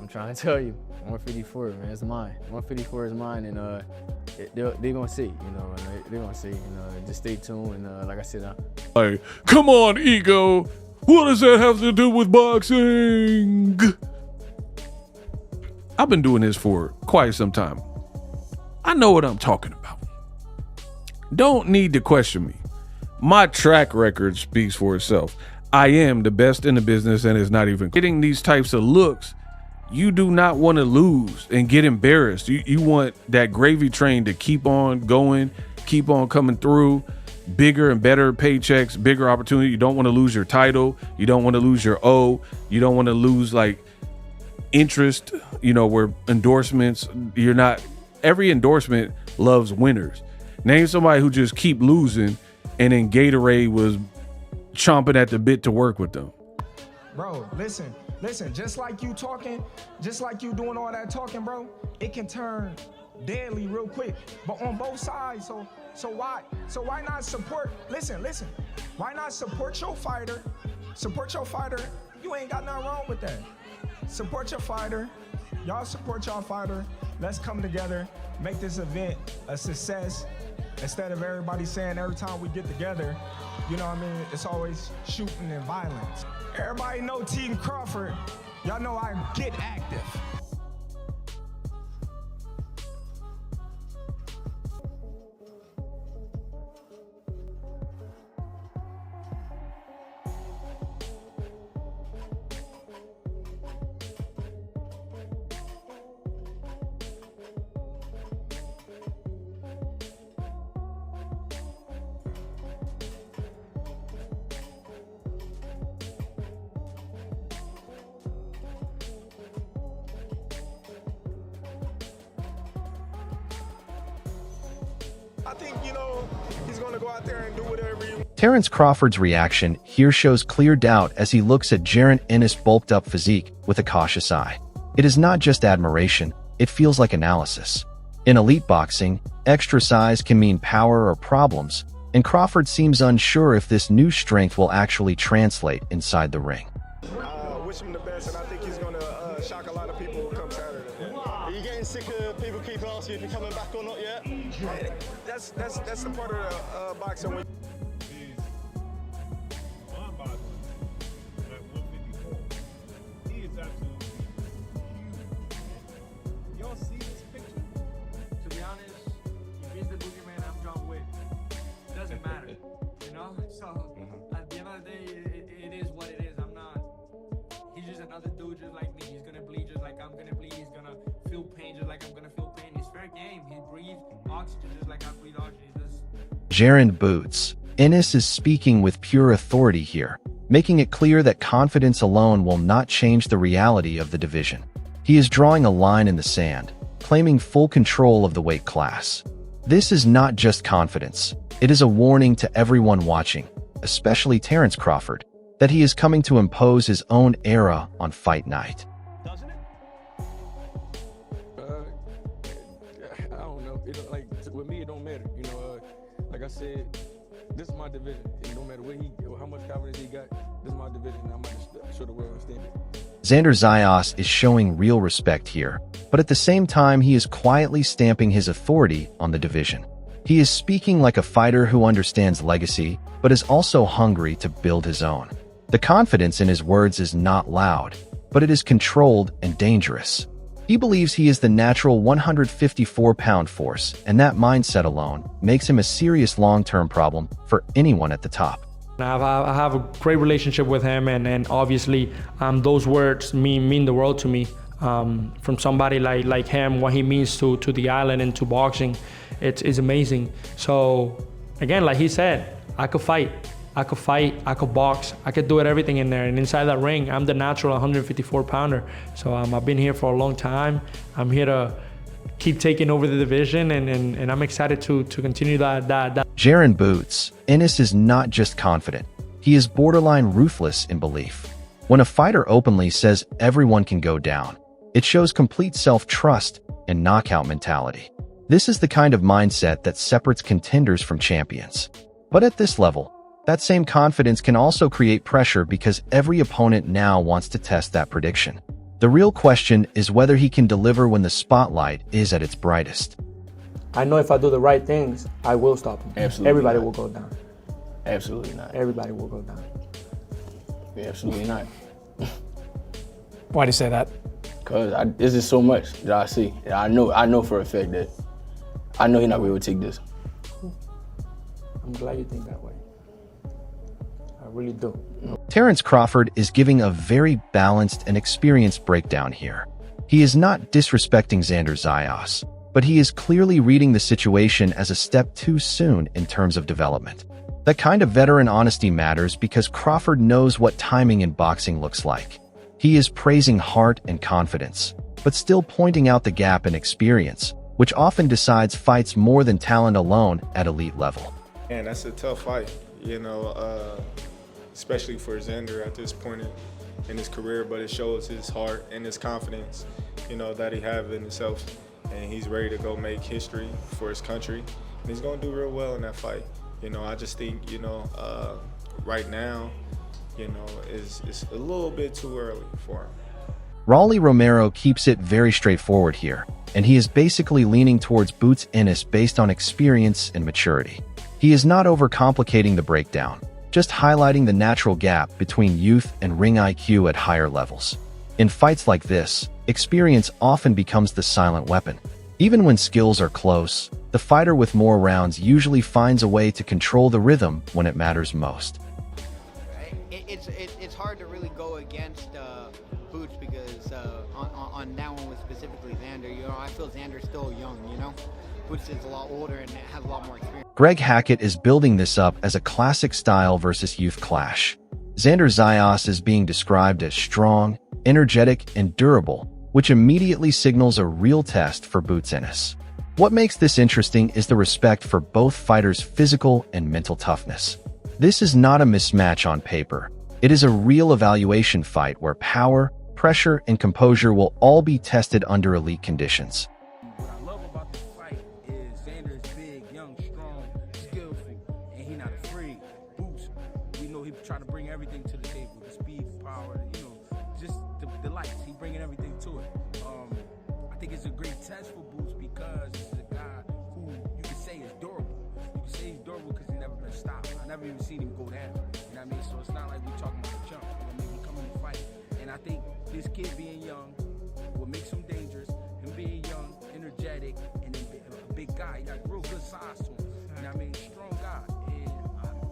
I'm trying to tell you, 154, man, it's mine. 154 is mine, and they're gonna see, you know, they're gonna see, you know. Just stay tuned, and like I said, Hey, come on, Ego. What does that have to do with boxing? I've been doing this for quite some time. I know what I'm talking about. Don't need to question me. My track record speaks for itself. I am the best in the business, and it's not even getting these types of looks. You do not want to lose and get embarrassed. You want that gravy train to keep on going, keep on coming through, bigger and better paychecks, bigger opportunity. You don't want to lose your title. You don't want to lose your O. You don't want to lose like interest, you know, where endorsements, you're not, every endorsement loves winners. Name somebody who just keep losing and then Gatorade was chomping at the bit to work with them. Bro, listen, just like you talking, just like you doing all that talking, bro, it can turn deadly real quick, but on both sides. So why not support, listen, why not support your fighter? Support your fighter. You ain't got nothing wrong with that. Support your fighter. Y'all support y'all fighter. Let's come together, make this event a success. Instead of everybody saying every time we get together, you know what I mean, it's always shooting and violence. Everybody know Team Crawford. Y'all know I get active. I think, you know, he's going to go out there and do whatever he wants. Terence Crawford's reaction here shows clear doubt as he looks at Jaron Ennis' bulked-up physique with a cautious eye. It is not just admiration, it feels like analysis. In elite boxing, extra size can mean power or problems, and Crawford seems unsure if this new strength will actually translate inside the ring. Wish him the best, and I think he's going to shock a lot of people who come Saturday. Are you getting sick of people keep asking if you're coming back or not yet? That's the part of the boxing. He is absolutely huge. Y'all see this picture? To be honest, if he's the boogeyman, I'm John Wick. It doesn't matter, you know? So at the end of the day, it is what it is. I'm not, he's just another dude just like me. He's gonna bleed just like I'm gonna bleed. He's gonna feel pain just like I'm gonna feel pain. It's fair game. He breathes oxygen just like I breathe oxygen. Jaron boots. Ennis is speaking with pure authority here, making it clear that confidence alone will not change the reality of the division. He is drawing a line in the sand, claiming full control of the weight class. This is not just confidence, it is a warning to everyone watching, especially Terence Crawford, that he is coming to impose his own era on fight night. Doesn't it? I don't know. Like, with me, it don't matter. You know, like I said, this is my division. It don't matter what how much confidence he got. This is my division. I'm gonna just show the world stand it. Xander Zayas is showing real respect here, but at the same time, he is quietly stamping his authority on the division. He is speaking like a fighter who understands legacy, but is also hungry to build his own. The confidence in his words is not loud, but it is controlled and dangerous. He believes he is the natural 154-pound force, and that mindset alone makes him a serious long-term problem for anyone at the top. I have a great relationship with him, and obviously those words mean the world to me. From somebody like him, what he means to the island and to boxing, it's amazing. So again, like he said, I could fight, I could box, I could do everything in there. And inside that ring, I'm the natural 154-pounder. So I've been here for a long time. I'm here to keep taking over the division, and I'm excited to continue that. Jaron boots. Ennis is not just confident. He is borderline ruthless in belief. When a fighter openly says everyone can go down, it shows complete self-trust and knockout mentality. This is the kind of mindset that separates contenders from champions. But at this level, that same confidence can also create pressure because every opponent now wants to test that prediction. The real question is whether he can deliver when the spotlight is at its brightest. I know if I do the right things, I will stop him. Absolutely Everybody not. will go down. Absolutely not. Everybody will go down. Absolutely not. Why do you say that? Cause there's just so much that I see. And I know for a fact that I know he's not able to take this. I'm glad you think that way. I really do. Terence Crawford is giving a very balanced and experienced breakdown here. He is not disrespecting Xander Zayas, but he is clearly reading the situation as a step too soon in terms of development. That kind of veteran honesty matters because Crawford knows what timing in boxing looks like. He is praising heart and confidence, but still pointing out the gap in experience, which often decides fights more than talent alone at elite level. And that's a tough fight, you know, especially for Xander at this point in his career, but it shows his heart and his confidence, you know, that he have in himself, and he's ready to go make history for his country, and he's going to do real well in that fight. You know, I just think, you know, right now, you know, it's a little bit too early for him. Rolly Romero keeps it very straightforward here, and he is basically leaning towards Boots Ennis based on experience and maturity. He is not overcomplicating the breakdown, just highlighting the natural gap between youth and ring IQ at higher levels. In fights like this, experience often becomes the silent weapon. Even when skills are close, the fighter with more rounds usually finds a way to control the rhythm when it matters most. It's hard to really go against Boots because on that one with specifically Xander, you know, I feel Xander's still young, you know? Boots is a lot older and has a lot more experience. Greg Hackett is building this up as a classic style versus youth clash. Xander Zayas is being described as strong, energetic, and durable, which immediately signals a real test for Boots Ennis. What makes this interesting is the respect for both fighters' physical and mental toughness. This is not a mismatch on paper. It is a real evaluation fight where power, pressure, and composure will all be tested under elite conditions. What I love about this fight is Xander is big, young, strong, skillful, and he not afraid. Boots, we know he trying to bring everything to the table, the speed, power, you know, just the lights. He bringing everything to it. I think it's a great test for Boots because this is a guy who you can say is durable. You can say he's durable because he's never been stopped. I never even seen him go down. You know what I mean? So it's not like we're talking about the jump. You know what I mean? He coming to fight. And I think this kid being young what makes him dangerous, him being young, energetic, and then a big guy. He got real good size to him. You know what I mean? Strong guy. And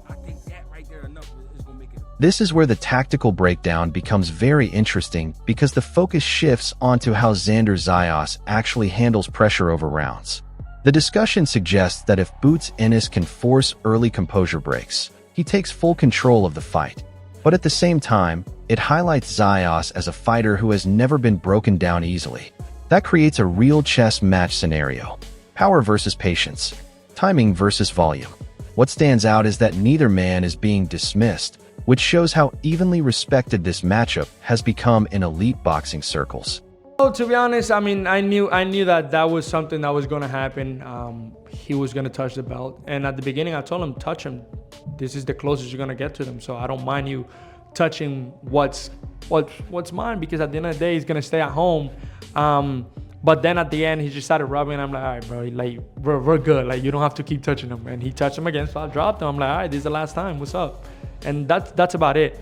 I think that right there enough is going to make it. This is where the tactical breakdown becomes very interesting because the focus shifts onto how Xander Zayas actually handles pressure over rounds. The discussion suggests that if Boots Ennis can force early composure breaks, he takes full control of the fight. But at the same time, it highlights Zayas as a fighter who has never been broken down easily. That creates a real chess match scenario. Power versus patience. Timing versus volume. What stands out is that neither man is being dismissed, which shows how evenly respected this matchup has become in elite boxing circles. Well, to be honest, I mean, I knew that was something that was going to happen. He was going to touch the belt. And at the beginning, I told him, touch him. This is the closest you're going to get to them. So I don't mind you touching what's mine, because at the end of the day, he's going to stay at home. But then at the end, he just started rubbing. I'm like, all right, bro, like, we're good. Like, you don't have to keep touching him. And he touched him again, so I dropped him. I'm like, all right, this is the last time. What's up? And that's about it.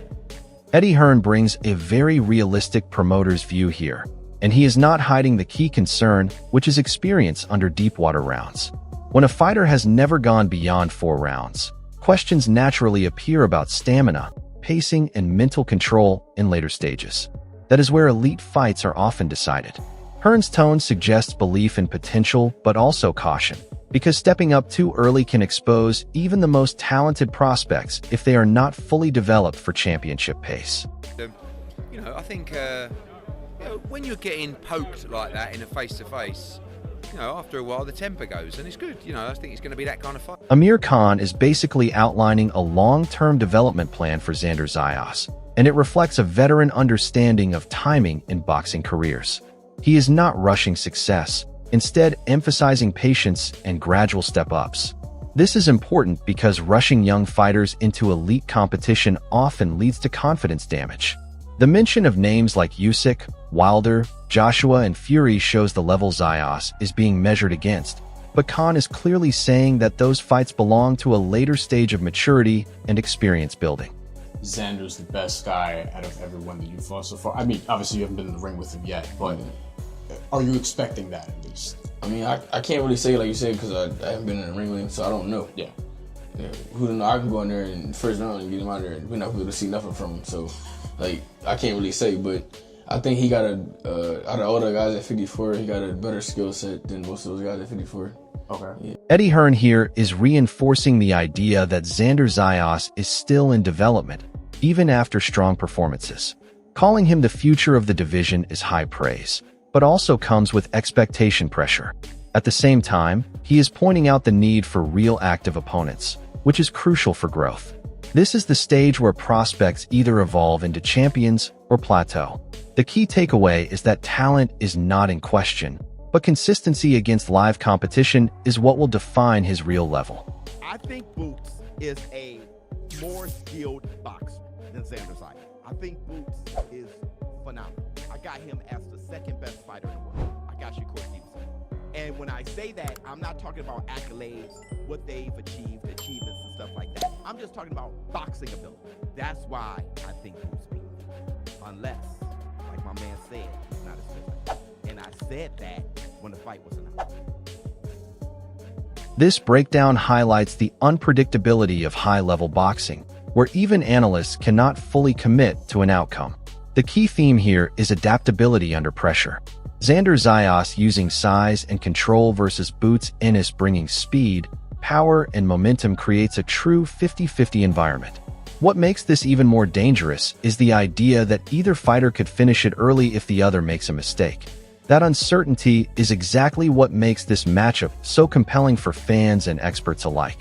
Eddie Hearn brings a very realistic promoter's view here, and he is not hiding the key concern, which is experience under deep-water rounds. When a fighter has never gone beyond 4 rounds, questions naturally appear about stamina, pacing, and mental control in later stages. That is where elite fights are often decided. Hearn's tone suggests belief in potential, but also caution, because stepping up too early can expose even the most talented prospects if they are not fully developed for championship pace. You know, I think you know, when you're getting poked like that in a face-to-face, you know, after a while the temper goes, and it's good. You know, I think it's going to be that kind of fight. Amir Khan is basically outlining a long-term development plan for Xander Zayas, and it reflects a veteran understanding of timing in boxing careers. He is not rushing success, instead emphasizing patience and gradual step-ups. This is important because rushing young fighters into elite competition often leads to confidence damage. The mention of names like Usyk, Wilder, Joshua, and Fury shows the level Zayas is being measured against, but Khan is clearly saying that those fights belong to a later stage of maturity and experience building. Xander's the best guy out of everyone that you've fought so far. I mean, obviously you haven't been in the ring with him yet, but are you expecting that at least? I mean, I can't really say like you said because I haven't been in the ring with him, so I don't know. Yeah. Who knows? I can go in there in the first round and get him out there, and we're not going to see nothing from him. So, like, I can't really say, but I think he got out of all the guys at 54, he got a better skill set than most of those guys at 54. Okay. Yeah. Eddie Hearn here is reinforcing the idea that Xander Zayas is still in development, even after strong performances. Calling him the future of the division is high praise, but also comes with expectation pressure. At the same time, he is pointing out the need for real active opponents, which is crucial for growth. This is the stage where prospects either evolve into champions or plateau. The key takeaway is that talent is not in question, but consistency against live competition is what will define his real level. I think Boots is a more skilled boxer than Xander Zayas. I think Boots is phenomenal. I got him as the second best fighter in the world. I got Shakur Stevenson. And when I say that, I'm not talking about accolades, what they've achieved, achievements and stuff like that. I'm just talking about boxing ability. That's why I think Boots beat him. Unless, like my man said, he's not a citizen. And I said that when the fight was announced. This breakdown highlights the unpredictability of high-level boxing, where even analysts cannot fully commit to an outcome. The key theme here is adaptability under pressure. Xander Zayas using size and control versus Boots Ennis bringing speed, power, and momentum creates a true 50-50 environment. What makes this even more dangerous is the idea that either fighter could finish it early if the other makes a mistake. That uncertainty is exactly what makes this matchup so compelling for fans and experts alike.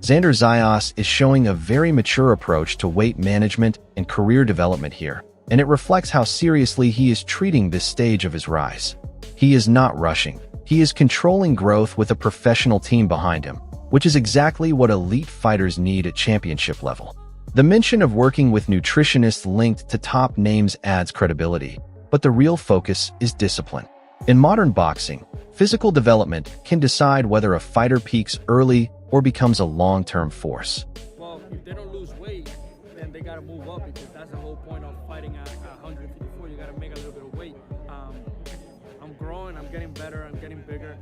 Xander Zayas is showing a very mature approach to weight management and career development here, and it reflects how seriously he is treating this stage of his rise. He is not rushing. He is controlling growth with a professional team behind him, which is exactly what elite fighters need at championship level. The mention of working with nutritionists linked to top names adds credibility, but the real focus is discipline. In modern boxing, physical development can decide whether a fighter peaks early or becomes a long-term force. Well, if they don't lose weight, then they gotta move up because that's the whole point of fighting at 154. You gotta make a little bit of weight. I'm growing, I'm getting better, I'm getting bigger.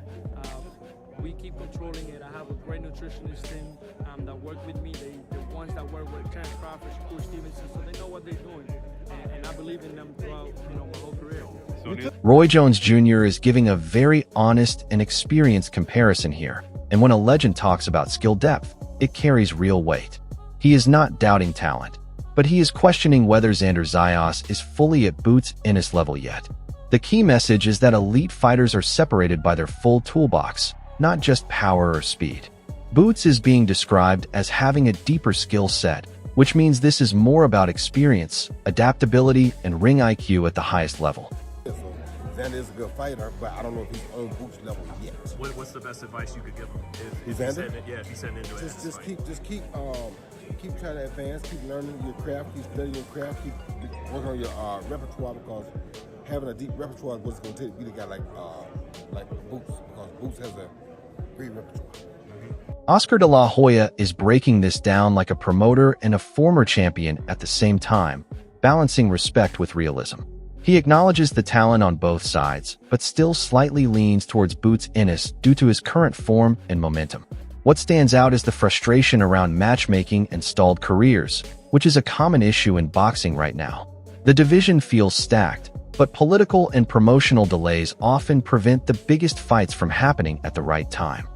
We keep controlling it. I have a great nutritionist team that work with me. The ones that work with Terence Crawford, Stevenson, so they know what they're doing. And I believe in them throughout my whole career. Roy Jones Jr. is giving a very honest and experienced comparison here. And when a legend talks about skill depth, it carries real weight. He is not doubting talent, but he is questioning whether Xander Zayas is fully at Boots Ennis level yet. The key message is that elite fighters are separated by their full toolbox, not just power or speed. Boots is being described as having a deeper skill set, which means this is more about experience, adaptability, and ring IQ at the highest level. Xander is a good fighter, but I don't know if he's on Boots level yet. What's the best advice you could give him? If he's Xander? If he's setting into it. Just keep trying to advance, keep learning your craft, keep studying your craft, keep working on your repertoire, because having a deep repertoire is what's going to take you to get like Boots, because Boots has a great repertoire. Oscar de la Hoya is breaking this down like a promoter and a former champion at the same time, balancing respect with realism. He acknowledges the talent on both sides, but still slightly leans towards Boots Ennis due to his current form and momentum. What stands out is the frustration around matchmaking and stalled careers, which is a common issue in boxing right now. The division feels stacked, but political and promotional delays often prevent the biggest fights from happening at the right time.